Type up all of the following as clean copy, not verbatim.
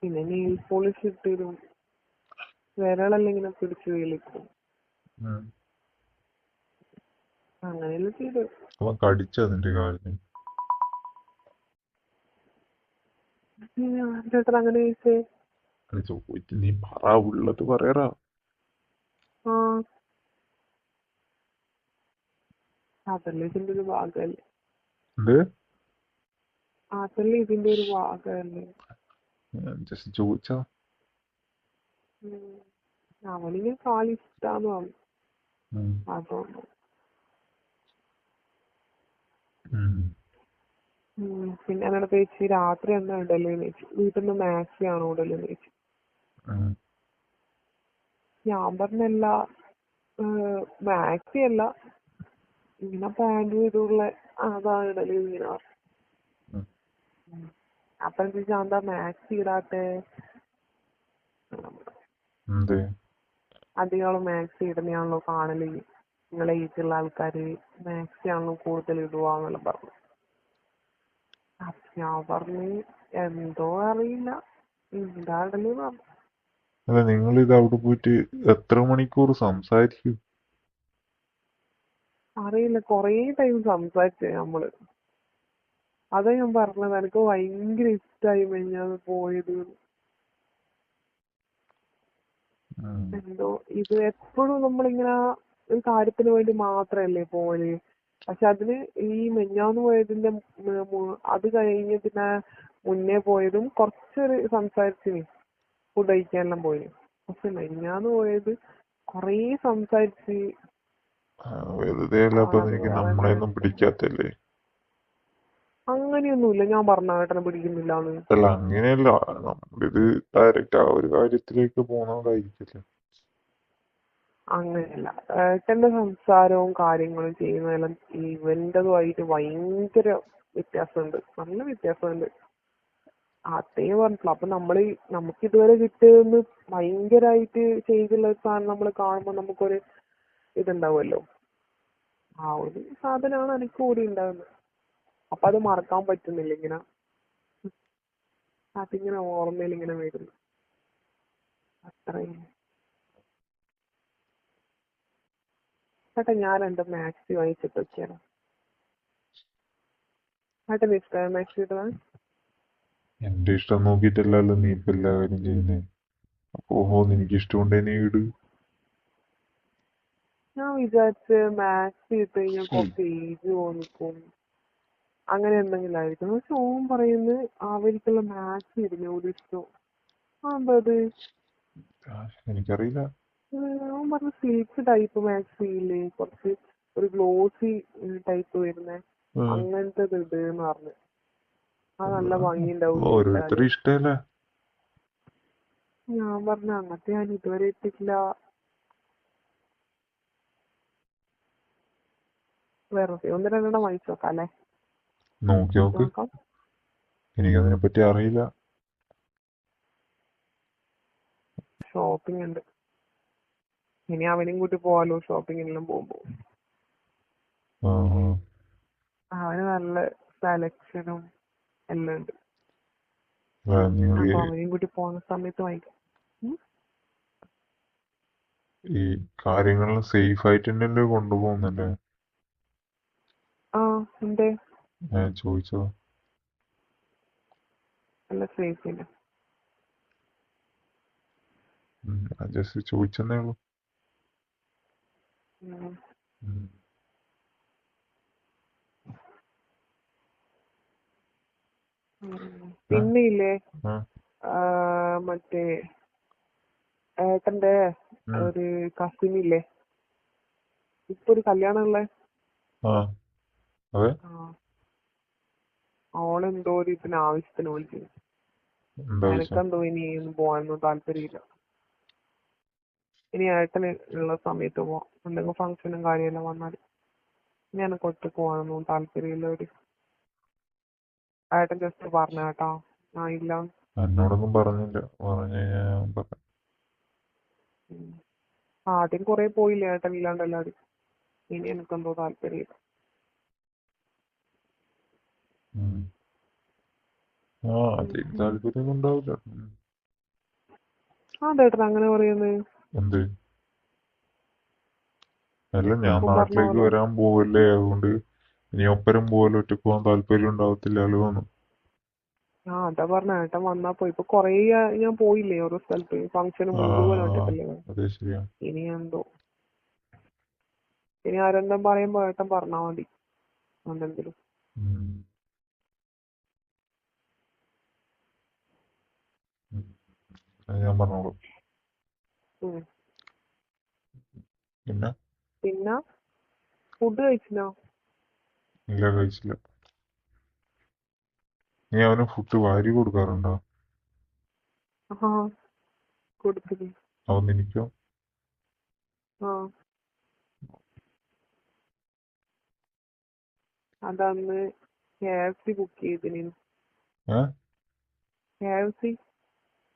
പിന്നെ nail polish ഇട്ടിരും, വിരളെല്ലാം ഇങ്ങനെ പിടിച്ച് വിളിക്കും, അങ്ങനെയെല്ലാം ചെയ്തു. അവൻ കടിച്ചോ നിന്റെ കാലിന്? ചേട്ടൻ അങ്ങനെ ചോദിച്ചേ? ചോദിച്ചു, നീ പറ, ഉള്ളത് പറയറാ. ആ, അതല്ലേ ഇതിന്റെ ഒരു ഭാഗമല്ലേ. എന്ത്? അതല്ലേ ഇതിന്റെ ഒരു ഭാഗമല്ലേ. ജസ്റ്റ് ചോദിച്ചാ. അവനിങ്ങനെ കാലിഷ്ടാന്ന് പറഞ്ഞു, അതുകൊണ്ട്. പിന്നെ എന്നോട് ചോദിച്ചു രാത്രി എന്താ ഇടലെന്ന് ചോദിച്ചു. വീട്ടിൽ നിന്ന് മാക്സി ആണോ ഇടലെന്ന് ചോദിച്ചു. ഞാൻ പറഞ്ഞല്ല, മാക്സി അല്ല, ഇങ്ങനെ പാന്റ് ഇതുള്ള അതാണ് ഇടല് ഇങ്ങനെ. അപ്പൊ ചോദിച്ചാ എന്താ മാക്സി ഇടാത്തെ? അധികം മാക്സി ഇടുന്നയാണല്ലോ കാണല്, നിങ്ങളെ ഏജുള്ള ആൾക്കാര് മാക്സി ആണല്ലോ കൂടുതൽ ഇടുവാന്നെല്ലാം പറഞ്ഞു. ഞാൻ പറഞ്ഞു എന്തോ അറിയില്ല, എന്താ ഇടല് പറഞ്ഞു. അല്ല, നിങ്ങളിത് അവിടെ പോയിട്ട് എത്ര മണിക്കൂർ സംസാരിക്കും? അറിയില്ല, കൊറേ ടൈം സംസാരിച്ചു നമ്മള്. അതാ ഞാൻ പറഞ്ഞത്, എനിക്ക് ഭയങ്കര ഇഷ്ടമായി മിനിഞ്ഞാന്ന് പോയത്. എന്തോ ഇത് എപ്പോഴും നമ്മളിങ്ങനെ ഒരു കാര്യത്തിന് വേണ്ടി മാത്രല്ലേ പോവല്. പക്ഷെ അതിന് ഈ മിനിഞ്ഞാന്ന് പോയതിന്റെ അത് കഴിഞ്ഞതിന് മുന്നേ പോയതും കുറച്ചൊരു സംസാരിച്ചിന്, ഫുഡ് കഴിക്കാനെല്ലാം പോയി. പക്ഷെ മിനിഞ്ഞാന്ന് പോയത് കൊറേ സംസാരിച്ച്. വെറുതെ അല്ല അപ്പൊ നിനക്ക് നമ്മളെയൊന്നും പിടിക്കാത്തല്ലേ? അങ്ങനെയൊന്നുമില്ല, ഞാൻ പറഞ്ഞ ഏട്ടനെ പിടിക്കുന്നില്ലാന്ന്. അല്ല, അങ്ങനെയല്ല, നമ്മളിത് ഡയറക്റ്റ് ആ ഒരു കാര്യത്തിലേക്ക് പോകുന്നതായിരിക്കില്ല. അങ്ങനെയല്ല, ഏട്ടന്റെ സംസാരവും കാര്യങ്ങളും ചെയ്യുന്നതെല്ലാം ഇവന്റതുമായിട്ട് ഭയങ്കര വ്യത്യാസമുണ്ട്, നല്ല വ്യത്യാസമുണ്ട്. അതേ പറഞ്ഞിട്ടുള്ളൂ. അപ്പൊ നമുക്ക് ഇതുവരെ കിട്ടിയതെന്ന് ഭയങ്കരമായിട്ട് ചെയ്തുള്ള ഒരു സാധനം നമ്മൾ കാണുമ്പോൾ നമുക്കൊരു ഇതുണ്ടാവുമല്ലോ. ആ ഒരു സാധനമാണ് എനിക്ക് കൂടി ഉണ്ടാകുന്നത്. അപ്പൊ അത് മറക്കാൻ പറ്റുന്നില്ല. ഇങ്ങനെ അതിങ്ങനെ ഓർമ്മയിൽ ഇങ്ങനെ വരുന്നു, അത്രയും. ചേട്ടാ, ഞാൻ എന്റെ മാക്സി വാങ്ങിച്ചിട്ട് വെച്ചാലോ? ചേട്ടന് ഇഷ്ടമായ മാക്സി ഇടുന്നത്? എന്റെ ഇഷ്ടം നോക്കിയിട്ടല്ലല്ലോ നീ ഇപ്പൊ എല്ലാ കാര്യം ചെയ്യുന്നേ. അപ്പോ നിനക്ക് ഇഷ്ടമുണ്ടേ നീ ഇട്. ഞാൻ വിചാരിച്ച് മാക്സി ഇട്ട് കഴിഞ്ഞാൽ കുറച്ച് ഏജ് തോന്നിക്കും, അങ്ങനെ എന്തെങ്കിലും ആയിരിക്കും. പക്ഷെ ഓൻ പറയുന്നത് അവർക്കുള്ള മാക്സി ഇടുന്നോട് ഇഷ്ടം. എന്താ അത്? എനിക്കറിയില്ല. ഓൻ പറഞ്ഞ സിൽക്ക് ടൈപ്പ് മാക്സി ഇല്ലേ, കുറച്ച് ഒരു ഗ്ലോസി ടൈപ്പ് വരുന്നേ, അങ്ങനത്തെ ഇത് എന്ന് പറഞ്ഞു. അത് നല്ല ഭംഗിയുണ്ടാവും. ഓരോരുത്തരും ഇഷ്ടല്ലേ. ഞാൻ പറഞ്ഞ അങ്ങനത്തെ ഞാൻ ഇതുവരെ ഇട്ടിട്ടില്ല. വെറുതെ ഒന്ന് രണ്ടെണ്ണം വാങ്ങിച്ചു നോക്കാം അല്ലേ? നോക്കി നോക്ക്, എനിക്കതിനെ പറ്റി അറിയില്ല. ഷോപ്പിംഗ് ഉണ്ട്, ഇനി അവനെയും കൂട്ടി പോവാലോ ഷോപ്പിങ്ങിനെല്ലാം പോകുമ്പോ. അവന് നല്ല സെലക്ഷനും എല്ലാം ഉണ്ട്. അപ്പൊ അവനെയും കൂട്ടി പോകുന്ന സമയത്ത് വാങ്ങിക്കാം. ഈ കാര്യങ്ങളെല്ലാം സേഫ് ആയിട്ട് തന്നെയല്ലേ കൊണ്ടുപോകുന്നല്ലേ? ആ, എന്തേ? ഞാൻ ചോദിച്ചോ. നല്ല സേഫ് തന്നെ. ജസ്റ്റ് ചോദിച്ചെന്നേ ഉള്ളൂ. പിന്നെ ഇല്ലേ, മറ്റേ ഏട്ടന്റെ ഒരു കസിൻ ഇല്ലേ, ഇപ്പൊ ഒരു കല്യാണമുള്ള, അവളെന്തോ ഒരു ഇതിന് ആവശ്യത്തിന് വിളിച്ചു. എനക്കെന്തോ ഇനി പോകാനൊന്നും താല്പര്യമില്ല. ഇനി ഏട്ടന് ഉള്ള സമയത്ത് പോവാം, എന്തെങ്കിലും ഫംഗ്ഷനും കാര്യമെല്ലാം വന്നാൽ. ഇനി എനക്ക് ഒറ്റക്ക് പോകാനൊന്നും താല്പര്യമില്ല. ഒരു ഏട്ടൻ ജസ്റ്റ് പറഞ്ഞ കേട്ടാ, ഞാൻ ഇല്ല. എന്നോടൊന്നും പറഞ്ഞില്ല, ആദ്യം കൊറേ പോയില്ലേ ഏട്ടൻ ഇല്ലാണ്ട് എല്ലാവരും. ഇനി എനിക്കെന്തോ താല്പര്യമില്ല. അതിന് താല്പര്യമൊന്നും ഉണ്ടാവില്ല. അതേട്ടൻ അങ്ങനെ പറയുന്നത്? എന്ത്? അല്ല, ഞാൻ ഇപ്പം പറഞ്ഞ നാട്ടിലേക്ക് പോലെ. വരാൻ പോവല്ലേ, അതുകൊണ്ട് ഇനി ഒപ്പരം പോവല്ലോ, ഒറ്റക്ക് പോകാൻ താല്പര്യം ഉണ്ടാവത്തില്ലല്ലോ എന്ന്. അതാ പറഞ്ഞ ഏട്ടൻ വന്നാ പോയി. ഇപ്പൊ കൊറേ ഞാൻ പോയില്ലേ ഓരോ സ്ഥലത്ത് ഫംഗ്ഷന് ആ മുഴുവൻ ഒറ്റക്കല്ലേ പോയെ. അതെ, ശരിയാ. ഇനി എന്തോ ഇനി ആരെന്താ പറയുമ്പോ ഏട്ടൻ പറഞ്ഞാ മതി എന്തെങ്കിലും. ഉം. ഉം. അത് ഞാൻ പറഞ്ഞോളൂ. ഉം. പിന്നെ പിന്നെ ഫുഡ് കഴിച്ചിനോ? ഇല്ല, കഴിച്ചില്ല. നീ അവന് ഫുഡ് വാരി കൊടുക്കാറുണ്ടോ? ആ കൊടുത്തിന്. അവൻ നിനക്കോ? ആ അതന്ന് KFC ബുക്ക് ചെയ്തിന്. ഏ KFC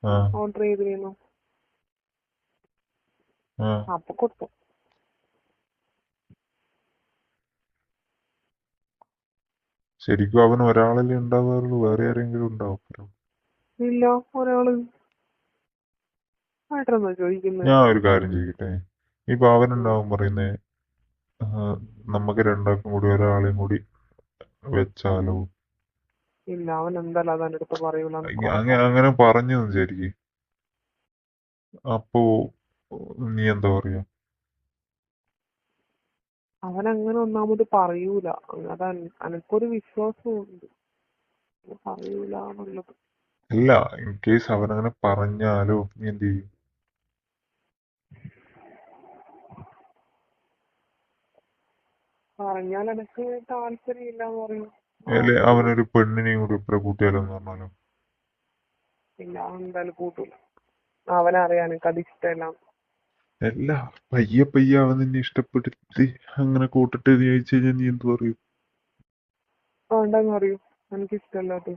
ആ ഓർഡർ ചെയ്തിരുന്നു. ആ അപ്പൊ കൊടുത്തു. ശരിക്കും അവൻ ഒരാളല്ലേ ഉണ്ടാവാറുള്ളൂ, വേറെ ആരെങ്കിലും ഉണ്ടാവും? ഇല്ല, ഒരാള്. ഏട്ടനെന്താ ചോദിക്കുന്നത്? ഞാൻ ഒരു കാര്യം ചെയ്യട്ടെ. ഇപ്പൊ ഉം. അവനുണ്ടാവും പറയുന്നേ, നമുക്ക് രണ്ടാൾക്കും കൂടി ഒരാളെയും കൂടി വെച്ചാലോ? ഇല്ല, അവൻ എന്തായാലും അതെന്റെ അടുത്ത് പറയൂല, എനിക്ക് ഉറപ്പാ. അങ്ങനെ പറഞ്ഞു വിചാരിക്ക്. അപ്പോ നീ എന്താ പറയാ? അവൻ അങ്ങനെ ഒന്നാമത് പറയൂല. അതാ എനക്കൊരു വിശ്വാസമുണ്ട് പറയൂല എന്നുള്ളത്. അല്ല, ഇൻ കേസ് അവനങ്ങനെ പറഞ്ഞാലോ, നീ എന്ത് ചെയ്യും? പറഞ്ഞാൽ എനിക്ക് താല്പര്യം ഇല്ലാന്ന് പറയും. അല്ലെ, അത്രേ ഉള്ളൂ. അവനൊരു പെണ്ണിനെയും കൂടി ഇപ്പഴ കൂട്ടിയാലോന്ന് പറഞ്ഞാലോ? ഇല്ല, അവൻ എന്തായാലും കൂട്ടൂല. അവനറിയാം എനിക്ക് അത് ഇഷ്ടമല്ല. അല്ല, പയ്യെ പയ്യെ അവൻ നിന്നെ ഇഷ്ടപ്പെട്ടിട്ട് അങ്ങനെ കൂട്ടിട്ട് നീ ചോദിച്ചു കഴിഞ്ഞാൽ നീ എന്ത് പറയും? വേണ്ടെന്ന് പറയൂ. എനിക്ക് ഇഷ്ടമല്ലാത്ത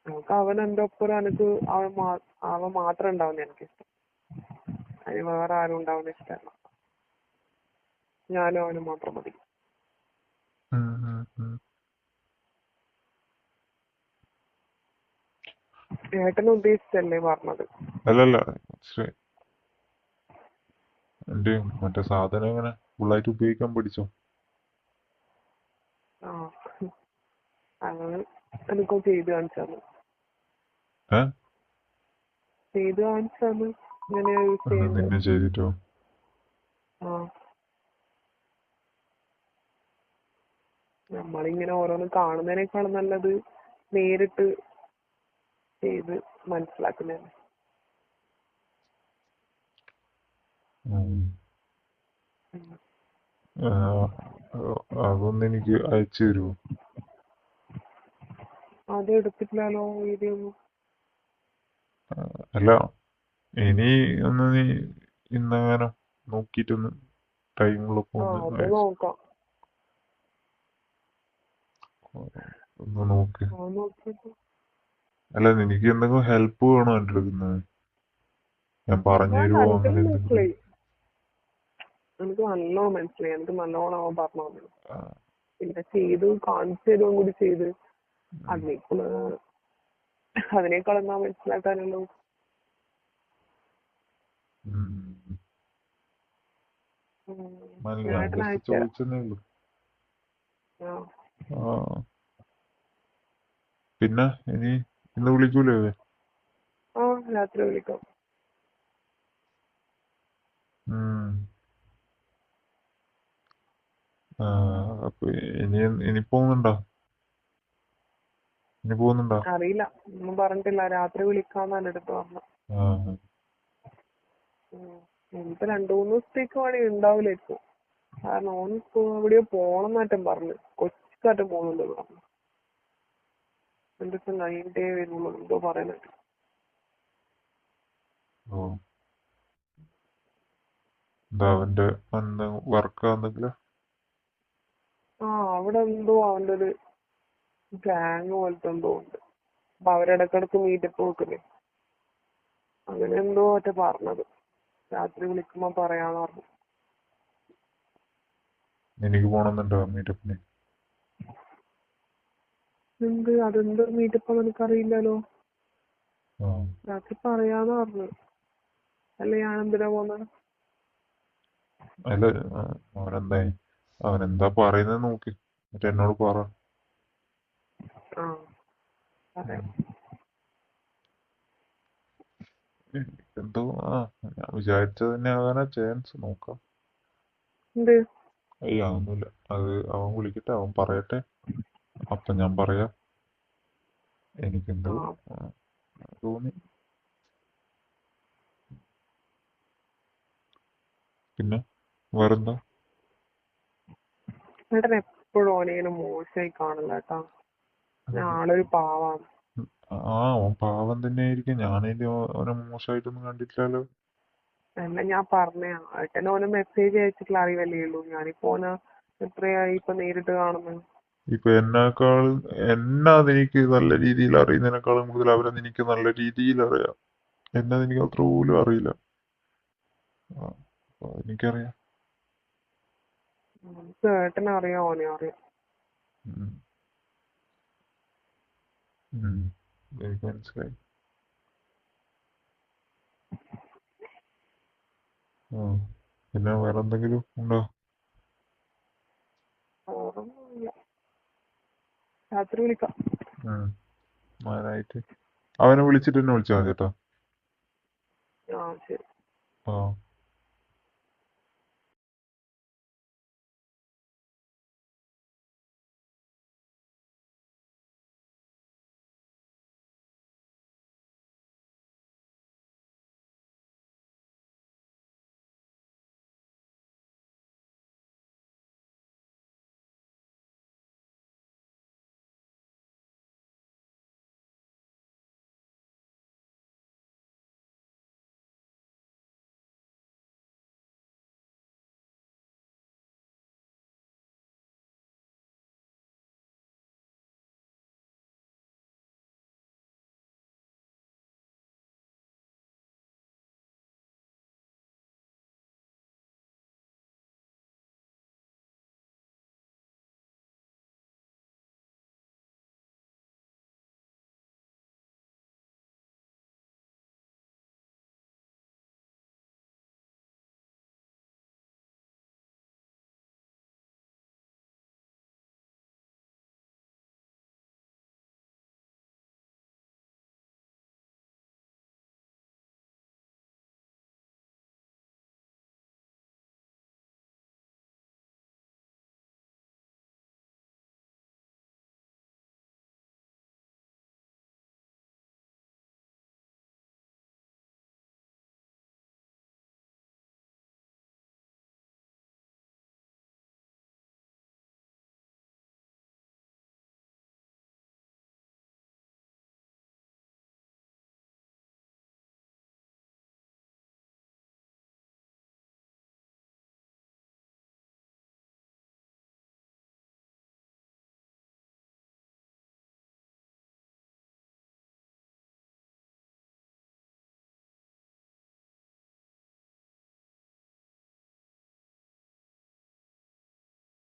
നമുക്ക് അവൻ എന്റെ ഒപ്പം എനിക്ക് അവൻ മാത്രം ഉണ്ടാവുന്ന എനിക്കിഷ്ടം. അതിന് വേറെ ആരും ഉണ്ടാവുന്ന ഇഷ്ടമല്ല. ഞാനും അവനും മാത്രം മതി. ഉം, ഉം, ഉം. ഏട്ടനെ ഉദ്ദേശിച്ചല്ലേ പറഞ്ഞത്? അല്ലല്ല, ശരി. എന്റെ മറ്റേ സാധനം എങ്ങനെ ഫുള്ളായിട്ട് ഉപയോഗിക്കാൻ പഠിച്ചോ? ആ അങ്ങനെ എനിക്കും ചെയ്ത് കാണിച്ചാണ്. ഏ ചെയ്ത് കാണിച്ചാണ് ഇങ്ങനെയാ യൂസ് ചെയ്യുന്നത്. നിന്നെ ചെയ്തിട്ടോ? ആ നമ്മളിങ്ങനെ ഓരോന്ന് കാണുന്നതിനേക്കാളും നല്ലത് നേരിട്ട് ചെയ്ത് മനസ്സിലാക്കുന്നതന്നെ. ഉം. ഉം. ആ, അതൊന്ന് എനിക്ക് അയച്ചു തരുമോ? അത് എടുത്തിട്ടില്ലല്ലോ വീഡിയോ ഒന്നും. അല്ല, ഇനി ഒന്ന് നീ ഇന്നങ്ങനെ നോക്കിയിട്ടൊന്ന് ടൈമുള്ളപ്പോ ഒന്ന് അത് അയച്ചു. നോക്കാം. ഒന്ന് നോക്ക്. നോക്കിട്ട് അല്ല, നിനക്ക് എന്തെങ്കിലും ഹെൽപ്പ് വേണോ എൻ്റെ അടുത്തുന്ന്? ഞാൻ പറഞ്ഞു വേണ്ട, തരുമോ അങ്ങനെ എനിക്കെല്ലാം എന്തെങ്കിലും? മനസ്സിലായി. എനിക്ക് നല്ലോണം മനസ്സിലായി. എനിക്ക് നല്ലോണം അവൻ പറഞ്ഞു തന്നു. ആ, പിന്നെ ചെയ്ത് കാണിച്ചു തരുവും കൂടി ചെയ്ത് അതിനേക്കുള്ള അതിനേക്കാൾ എന്നാ മനസ്സിലാക്കാനല്ലോ. ഉം. ഞാൻ ഏട്ടൻ ജസ്റ്റ് അയച്ചുതരാം. ചോദിച്ചെന്നേ ഉള്ളൂ. ആ ആ, പിന്നെ ഇന്ന് വിളിക്കൂലേ? ആ രാത്രി വിളിക്കാം. ഉം. ആ, അപ്പൊ ഇനി പോകുന്നുണ്ടോ? ഇനി പോകുന്നുണ്ടോ? അറിയില്ല, ഒന്നും പറഞ്ഞിട്ടില്ല. രാത്രി വിളിക്കാന്ന് എൻ്റെ അടുത്ത് പറഞ്ഞു. ആ, ഇനിയിപ്പോ 2-3 ദിവസത്തേക്ക് വേണമെങ്കിൽ ഉണ്ടാവില്ലായിരിക്കും. കാരണം ഓൻ എവിടെയോ പോണെന്നാറ്റം പറഞ്ഞു. കൊച്ചിക്കാറ്റം പോകുന്നുണ്ട് പറഞ്ഞു. 2 ദിവസം കഴിഞ്ഞിട്ടേ വരുള്ളൂ എന്തോ പറയുന്നുണ്ട്. ഓ, എന്താ അവന്റെ എന്താ വർക്ക് എന്തെങ്കിലും? അവിടെ എന്തോ അവന്റെ ഒരു ഗാങ് പോലത്തെ എന്തോ ഉണ്ട്. അപ്പൊ അവരിടക്കിടക്ക് മീറ്റപ്പ് വെക്കില്ലേ, അങ്ങനെ എന്തോ മറ്റേ പറഞ്ഞത്. രാത്രി വിളിക്കുമ്പോ പറയാന്ന് പറഞ്ഞു. എനിക്ക് പോണമെന്നുണ്ടോ മീറ്റപ്പിന്? അതെന്ത് മീറ്റപ്പാന്ന് എനിക്കറിയില്ലല്ലോ. ആ രാത്രി പറയാന്ന് പറഞ്ഞു. അല്ല ഞാൻ എന്തിനാ പോന്നെ? അല്ല ആ, അവനെന്തായി അവനെന്താ പറയുന്നത് നോക്ക്, എന്നിട്ട് എന്നോട് പറ. ആ പറയാം. എന്തോ ആ ഞാൻ വിചാരിച്ചത് തന്നെ ആകാനാ ചാൻസ്, നോക്കാം. എന്ത്? ഏയ് അതൊന്നുമില്ല, അത് അവൻ വിളിക്കട്ടെ, അവൻ പറയട്ടെ, അപ്പൊ ഞാൻ പറയാം. എനിക്കെന്തോ ആ ആ, തോന്നി. പിന്നെ വേറെന്താ? ഏട്ടൻ എപ്പോഴും ഓനിങ്ങനെ മോശമായി കാണില്ല കേട്ടാ. ആളൊരു പാവാണ്. ആ അവൻ പാവം തന്നെയായിരിക്കും, ഞാനതിന്റെ അവനെ മോശമായിട്ടൊന്നും കണ്ടിട്ടില്ലല്ലോ. അല്ല ഞാൻ പറഞ്ഞ ഏട്ടൻ ഓന് മെസ്സേജ് അയച്ചിട്ടുള്ള അറിവല്ലേ ഉള്ളൂ. ഞാനിപ്പോ ഓനെ എത്രയായി ഇപ്പൊ നേരിട്ട് കാണുന്നത്. ഇപ്പൊ എന്നെക്കാൾ എനിക്ക് നല്ല രീതിയിൽ അറിയുന്നതിനേക്കാളും കൂടുതൽ അവരെ എനിക്ക് നല്ല രീതിയിൽ അറിയാം. എന്നത് എനിക്ക് അത്ര പോലും അറിയില്ല. ആ, അപ്പൊ എനിക്കറിയാം. നമുക്ക് ഏട്ടനെ അറിയാം, ഓനെ അറിയാം. ഉം. ഉം. എനിക്ക് മനസ്സിലായി. ആ പിന്നെ വേറെ എന്തെങ്കിലും ഉണ്ടോ? ഓർമ്മയില്ല. രാത്രി വിളിക്കാം. ഉം. മാനായിട്ട് അവനെ വിളിച്ചിട്ട് എന്നെ വിളിച്ചാൽ മതി കേട്ടോ. ആ ശരി. ആ